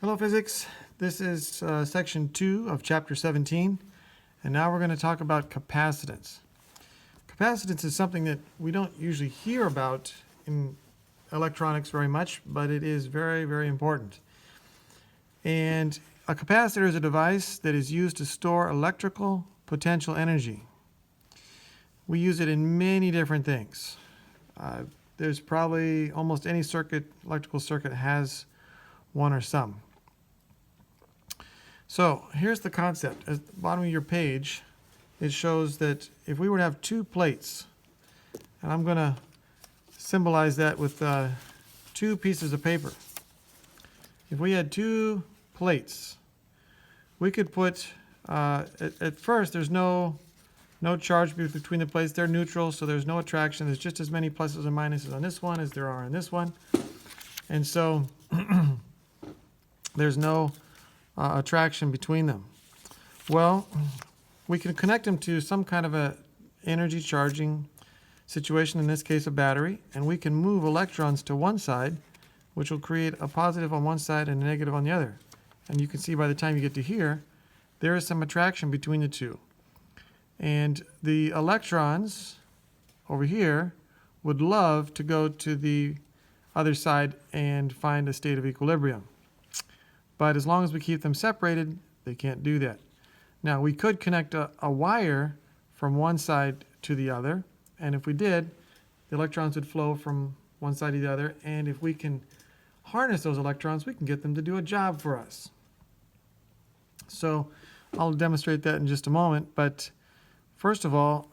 Hello physics, this is section 2 of chapter 17, and now we're going to talk about capacitance. Capacitance is something that we don't usually hear about in electronics very much, but it is very, very important. And a capacitor is a device that is used to store electrical potential energy. We use it in many different things. There's probably almost any electrical circuit has one or some. So here's the concept. At the bottom of your page, it shows that if we were to have two plates, and I'm going to symbolize that with two pieces of paper. If we had two plates, we could put, at first there's no charge between the plates. They're neutral, so there's no attraction. There's just as many pluses and minuses on this one as there are on this one. And so there's no attraction between them. Well, we can connect them to some kind of a energy charging situation, in this case a battery, and we can move electrons to one side, which will create a positive on one side and a negative on the other. And you can see by the time you get to here, there is some attraction between the two. And the electrons over here would love to go to the other side and find a state of equilibrium. But as long as we keep them separated, they can't do that. Now, we could connect a wire from one side to the other, and if we did, the electrons would flow from one side to the other, and if we can harness those electrons, we can get them to do a job for us. So I'll demonstrate that in just a moment, but first of all,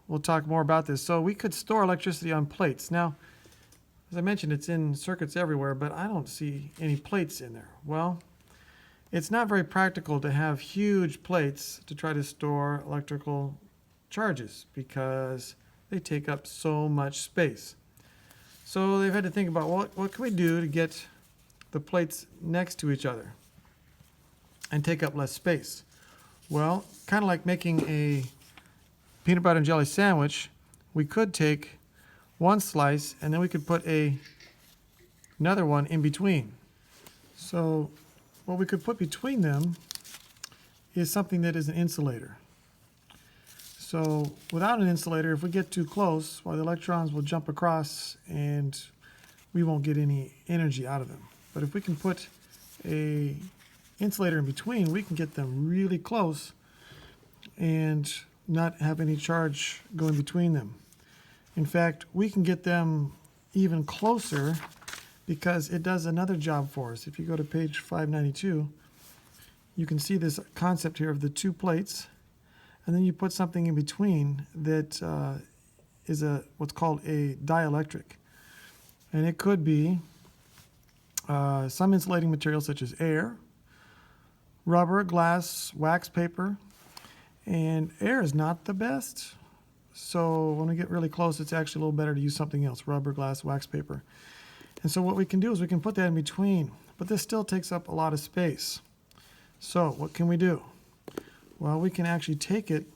we'll talk more about this. So we could store electricity on plates. Now, as I mentioned, it's in circuits everywhere, but I don't see any plates in there. Well, it's not very practical to have huge plates to try to store electrical charges because they take up so much space. So they've had to think about what can we do to get the plates next to each other and take up less space. Well, kind of like making a peanut butter and jelly sandwich, we could take one slice and then we could put another one in between. So what we could put between them is something that is an insulator. So without an insulator, if we get too close, well, the electrons will jump across and we won't get any energy out of them. But if we can put a insulator in between, we can get them really close and not have any charge going between them. In fact, we can get them even closer because it does another job for us. If you go to page 592, you can see this concept here of the two plates, and then you put something in between that is what's called a dielectric. And it could be some insulating material such as air, rubber, glass, wax paper, and air is not the best. So when we get really close, it's actually a little better to use something else, rubber, glass, wax paper. And so what we can do is we can put that in between, but this still takes up a lot of space. So what can we do? Well, we can actually take it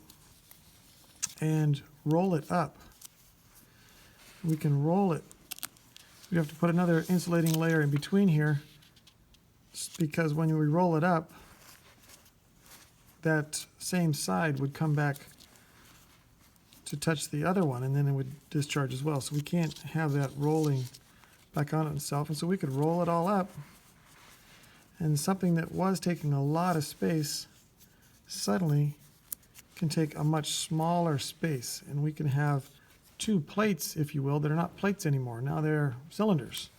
and roll it up. We can roll it. We have to put another insulating layer in between here because when we roll it up, that same side would come back to touch the other one, and then it would discharge as well. So we can't have that rolling back on itself. And so we could roll it all up, and something that was taking a lot of space suddenly can take a much smaller space, and we can have two plates, if you will, that are not plates anymore. Now they're cylinders,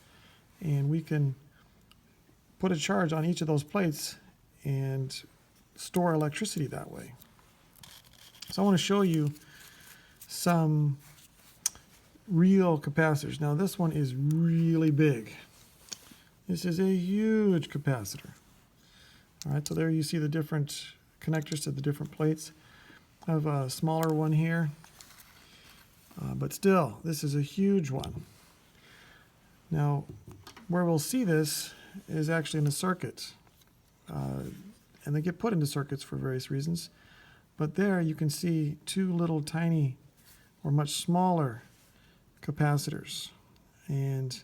and we can put a charge on each of those plates and store electricity that way. So I want to show you some real capacitors. Now this one is really big. This is a huge capacitor. All right, so there you see the different connectors to the different plates. I have a smaller one here, but still, this is a huge one. Now, where we'll see this is actually in a circuit, and they get put into circuits for various reasons. But there you can see two little tiny or much smaller capacitors. And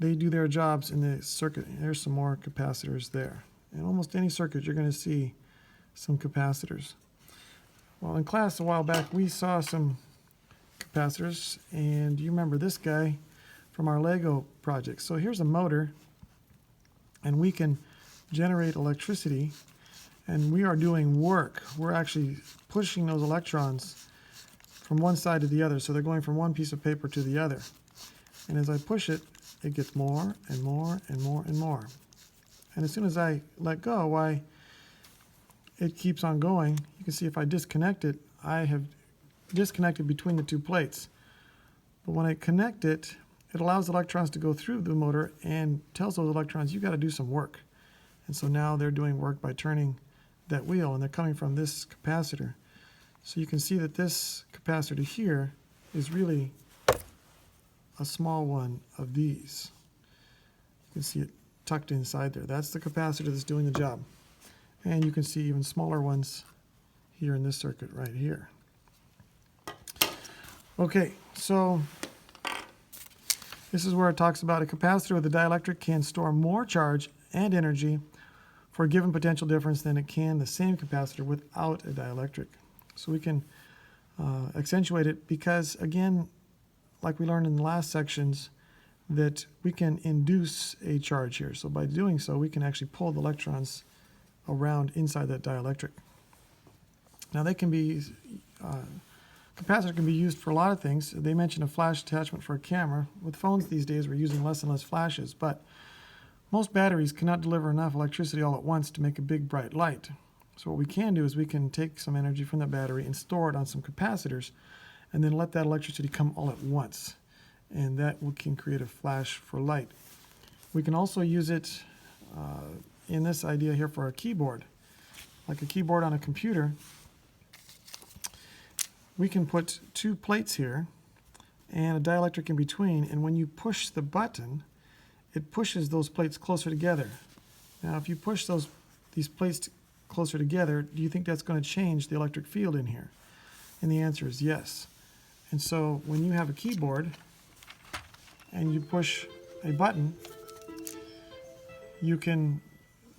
they do their jobs in the circuit. There's some more capacitors there. In almost any circuit, you're going to see some capacitors. Well, in class a while back, we saw some capacitors, and you remember this guy from our Lego project. So here's a motor, and we can generate electricity, and we are doing work. We're actually pushing those electrons from one side to the other, so they're going from one piece of paper to the other. And as I push it, it gets more and more and more and more. And as soon as I let go, why, it keeps on going. You can see if I disconnect it, I have disconnected between the two plates. But when I connect it, it allows electrons to go through the motor and tells those electrons, you got to do some work. And so now they're doing work by turning that wheel, and they're coming from this capacitor. So you can see that this capacitor here is really a small one of these. You can see it tucked inside there. That's the capacitor that's doing the job. And you can see even smaller ones here in this circuit right here. Okay, so this is where it talks about a capacitor with a dielectric can store more charge and energy for a given potential difference than it can the same capacitor without a dielectric. So we can accentuate it because, again, like we learned in the last sections, that we can induce a charge here. So by doing so, we can actually pull the electrons around inside that dielectric. Now they can be, capacitor can be used for a lot of things. They mentioned a flash attachment for a camera. With phones these days, we're using less and less flashes, but most batteries cannot deliver enough electricity all at once to make a big bright light. So what we can do is we can take some energy from that battery and store it on some capacitors and then let that electricity come all at once. And that can create a flash for light. We can also use it in this idea here for a keyboard. Like a keyboard on a computer, we can put two plates here and a dielectric in between, and when you push the button, it pushes those plates closer together. Now if you push these plates closer together, do you think that's going to change the electric field in here? And the answer is yes. And so when you have a keyboard and you push a button, you can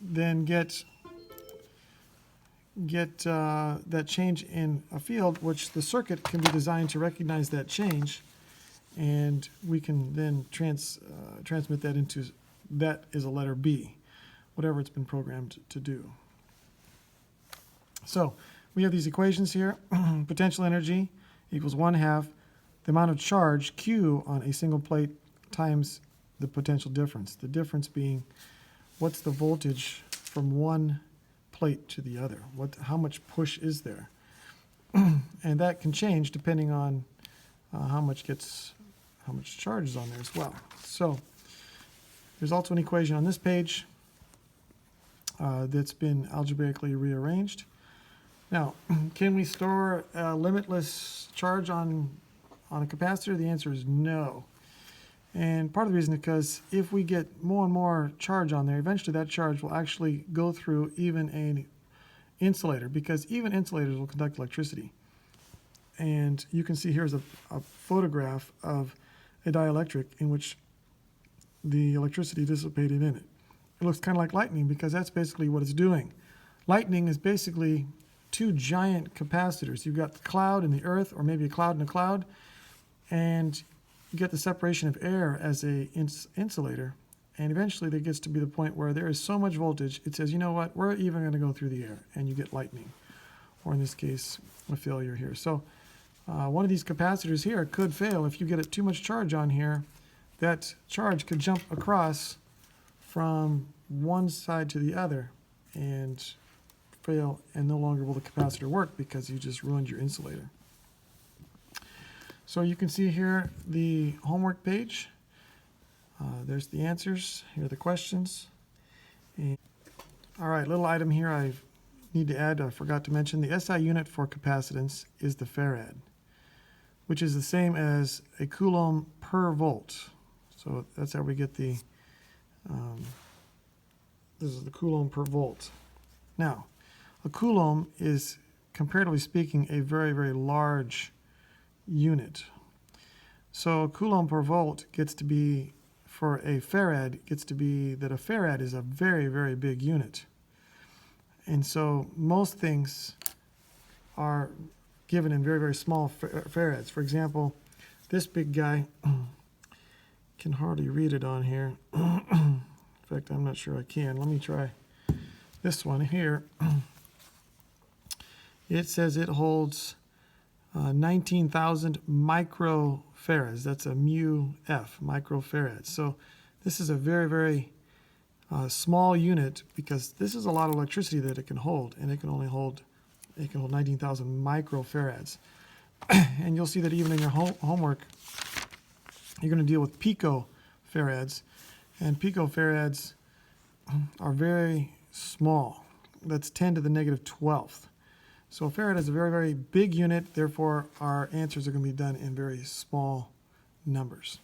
then get that change in a field, which the circuit can be designed to recognize that change, and we can then transmit that into, that is a letter B, whatever it's been programmed to do. So we have these equations here. Potential energy equals 1/2 the amount of charge Q on a single plate times the potential difference. The difference being what's the voltage from one plate to the other. How much push is there? And that can change depending on how much charge is on there as well. So there's also an equation on this page that's been algebraically rearranged. Now, can we store a limitless charge on a capacitor? The answer is no. And part of the reason is because if we get more and more charge on there, eventually that charge will actually go through even an insulator, because even insulators will conduct electricity. And you can see here's a photograph of a dielectric in which the electricity dissipated in it. It looks kind of like lightning because that's basically what it's doing. Lightning is basically two giant capacitors. You've got the cloud and the earth, or maybe a cloud and a cloud, and you get the separation of air as a insulator, and eventually that gets to be the point where there is so much voltage, it says, you know what, we're even going to go through the air, and you get lightning, or in this case, a failure here. So one of these capacitors here could fail. If you get too much charge on here, that charge could jump across from one side to the other and fail, and no longer will the capacitor work because you just ruined your insulator. So you can see here the homework page. There's the answers. Here are the questions. And, all right, little item here I need to add. I forgot to mention the SI unit for capacitance is the farad, which is the same as a coulomb per volt. So that's how we get the, this is the coulomb per volt. Now, a coulomb is, comparatively speaking, a very, very large unit. So a coulomb per volt gets to be for a farad gets to be that a farad is a very, very big unit. And so most things are given in very, very small farads. For example, this big guy, can hardly read it on here. In fact, I'm not sure I can. Let me try this one here. It says it holds 19,000 microfarads. That's a mu F, microfarads. So this is a very, very small unit, because this is a lot of electricity that it can hold, and it can hold 19,000 microfarads. And you'll see that even in your homework, you're going to deal with picofarads, and picofarads are very small. That's 10 to the negative 12th. So a farad is a very, very big unit, therefore our answers are going to be done in very small numbers.